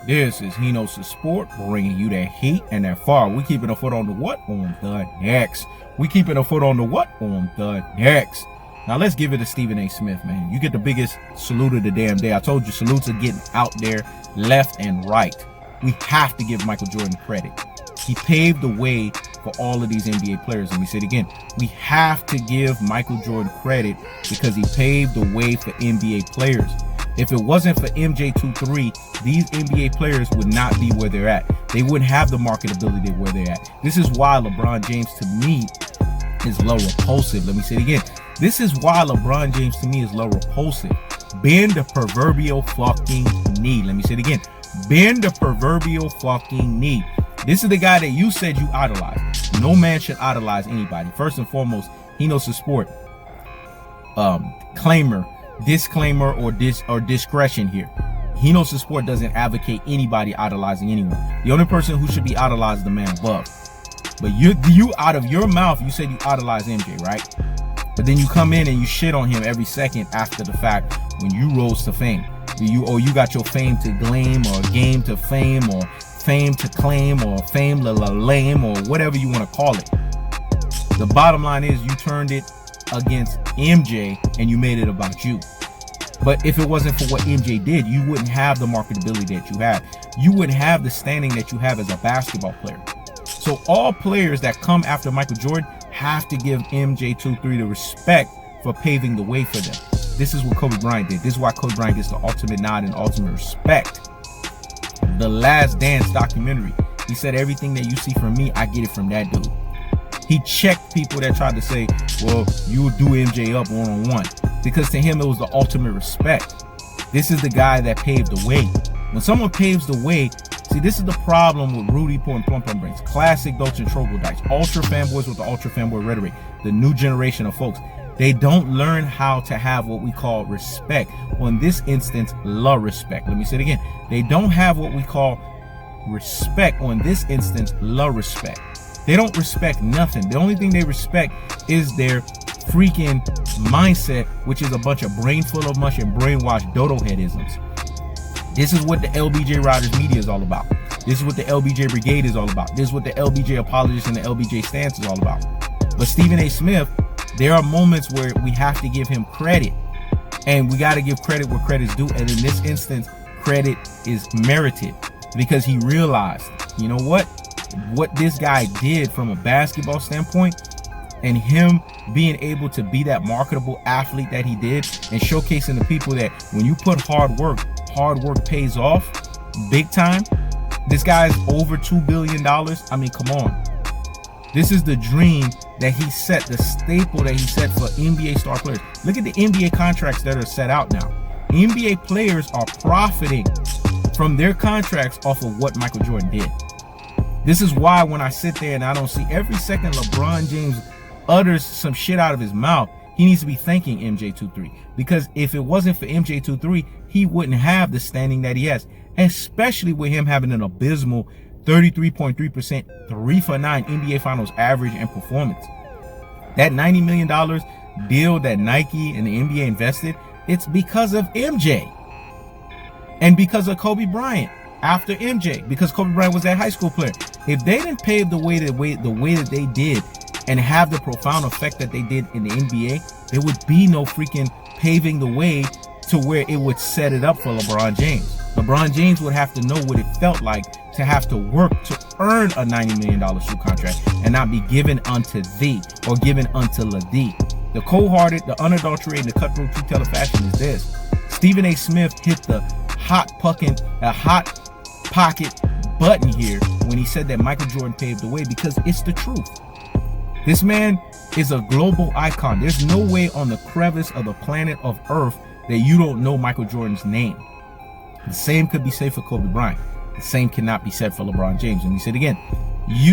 This is Hino's Sport, bringing you that heat and that fire. We keeping a foot on the what? On the next. We keeping a foot on the what? On the next. Now let's give it to Stephen A. Smith, man. You get the biggest salute of the damn day. I told you salutes are getting out there left and right. We have to give Michael Jordan credit. He paved the way for all of these NBA players. Let me say it again. We have to give Michael Jordan credit because he paved the way for NBA players. If it wasn't for MJ23, these NBA players would not be where they're at. They wouldn't have the marketability where they're at. This is why LeBron James, to me, is low repulsive. Let me say it again. This is why LeBron James, to me, is low repulsive. Bend the proverbial fucking knee. Let me say it again. Bend the proverbial fucking knee. This is the guy that you said you idolize. No man should idolize anybody. First and foremost, he knows the sport. Disclaimer or discretion here. He knows the sport doesn't advocate anybody idolizing anyone. The only person who should be idolized is the man above. But you out of your mouth, you said you idolize MJ, right? But then you come in and you shit on him every second after the fact when you rose to fame. You got your fame to claim, or game to fame, or fame to claim, or fame to lame, or whatever you want to call it. The bottom line is you turned it against MJ and you made it about you. But if it wasn't for what MJ did, you wouldn't have the marketability that you have. You wouldn't have the standing that you have as a basketball player. So all players that come after Michael Jordan have to give MJ23 the respect for paving the way for them. This is what Kobe Bryant did. This is why Kobe Bryant gets the ultimate nod and ultimate respect. The Last Dance documentary, he said, everything that you see from me, I get it from that dude. He checked people that tried to say, well, you would do MJ up one-on-one. Because to him, it was the ultimate respect. This is the guy that paved the way. When someone paves the way, see, this is the problem with Rudy Poe and Plum Plum Brains. Classic Dolce and Troglodytes. Ultra fanboys with the ultra fanboy rhetoric. The new generation of folks. They don't learn how to have what we call respect. Or in this instance, la respect. Let me say it again. They don't have what we call respect. Or in this instance, la respect. They don't respect nothing. The only thing they respect is their freaking mindset, which is a bunch of brain full of mush and brainwashed dodo headisms. This is what the LBJ Riders media is all about. This is what the LBJ Brigade is all about. This is what the LBJ apologists and the LBJ stance is all about. But Stephen A. Smith, there are moments where we have to give him credit. And we got to give credit where credit's due. And in this instance, credit is merited because he realized, you know what this guy did from a basketball standpoint, and him being able to be that marketable athlete that he did and showcasing the people that when you put hard work pays off big time. This guy's over $2 billion. I mean, come on. This is the dream that he set, the staple that he set for NBA star players. Look at the NBA contracts that are set out now. NBA players are profiting from their contracts off of what Michael Jordan did. This is why when I sit there and I don't see every second LeBron James utters some shit out of his mouth, he needs to be thanking MJ23. Because if it wasn't for MJ23, he wouldn't have the standing that he has. Especially with him having an abysmal 33.3% 3 for 9 NBA Finals average and performance. That $90 million deal that Nike and the NBA invested, it's because of MJ. And because of Kobe Bryant. After MJ, because Kobe Bryant was that high school player. If they didn't pave the way that they did and have the profound effect that they did in the NBA, there would be no freaking paving the way to where it would set it up for LeBron James. LeBron James would have to know what it felt like to have to work to earn a $90 million shoe contract and not be given unto thee or given unto thee. The cold-hearted, the unadulterated, the cutthroat truth-teller fashion is this. Stephen A. Smith hit the hot pocket button here when he said that Michael Jordan paved the way, because it's the truth. This man is a global icon. There's no way on the crevice of the planet of Earth that you don't know Michael Jordan's name. The same could be said for Kobe Bryant. The same cannot be said for LeBron James. And he said again,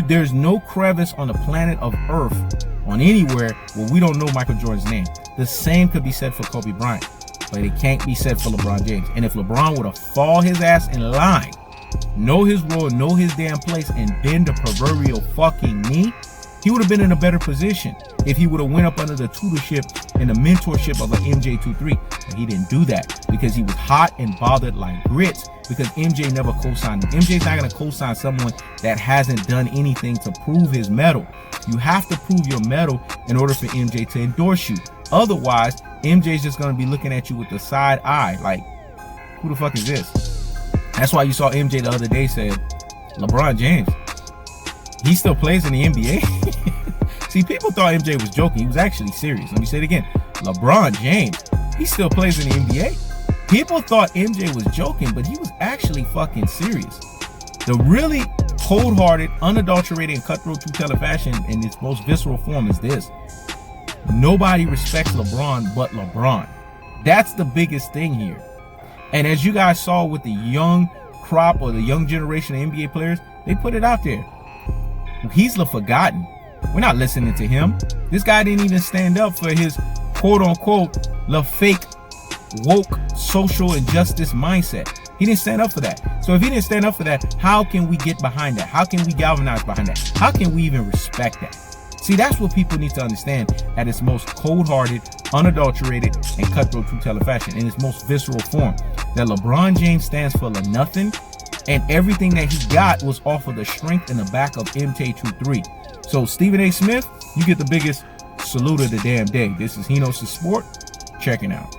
there's no crevice on the planet of Earth, on anywhere, where we don't know Michael Jordan's name. The same could be said for Kobe Bryant, but it can't be said for LeBron James. And if LeBron would have fall his ass in line, know his role, know his damn place, and bend the proverbial fucking knee, he would have been in a better position. if he would have went up under the tutorship and the mentorship of an MJ23. But he didn't do that because he was hot and bothered like grits, because MJ never co-signed him. MJ's not going to co-sign someone that hasn't done anything to prove his mettle. You have to prove your mettle in order for MJ to endorse you. Otherwise, MJ's just going to be looking at you with the side eye like, who the fuck is this? That's why you saw MJ the other day said, LeBron James, he still plays in the NBA. See, people thought MJ was joking. He was actually serious. Let me say it again. LeBron James, he still plays in the NBA. People thought MJ was joking, but he was actually fucking serious. The really cold-hearted, unadulterated, and cutthroat two-tailed fashion in its most visceral form is this. Nobody respects LeBron but LeBron. That's the biggest thing here. And as you guys saw with the young crop or the young generation of NBA players, they put it out there. He's the forgotten. We're not listening to him. This guy didn't even stand up for his quote-unquote the fake woke social injustice mindset. He didn't stand up for that. So if he didn't stand up for that, how can we get behind that? How can we galvanize behind that? How can we even respect that? See, that's what people need to understand at its most cold-hearted, unadulterated, and cutthroat two-tailed fashion, in its most visceral form. That LeBron James stands for the nothing, and everything that he got was off of the strength in the back of MJ23. So Stephen A. Smith, you get the biggest salute of the damn day. This is Hino's Sport, checking out.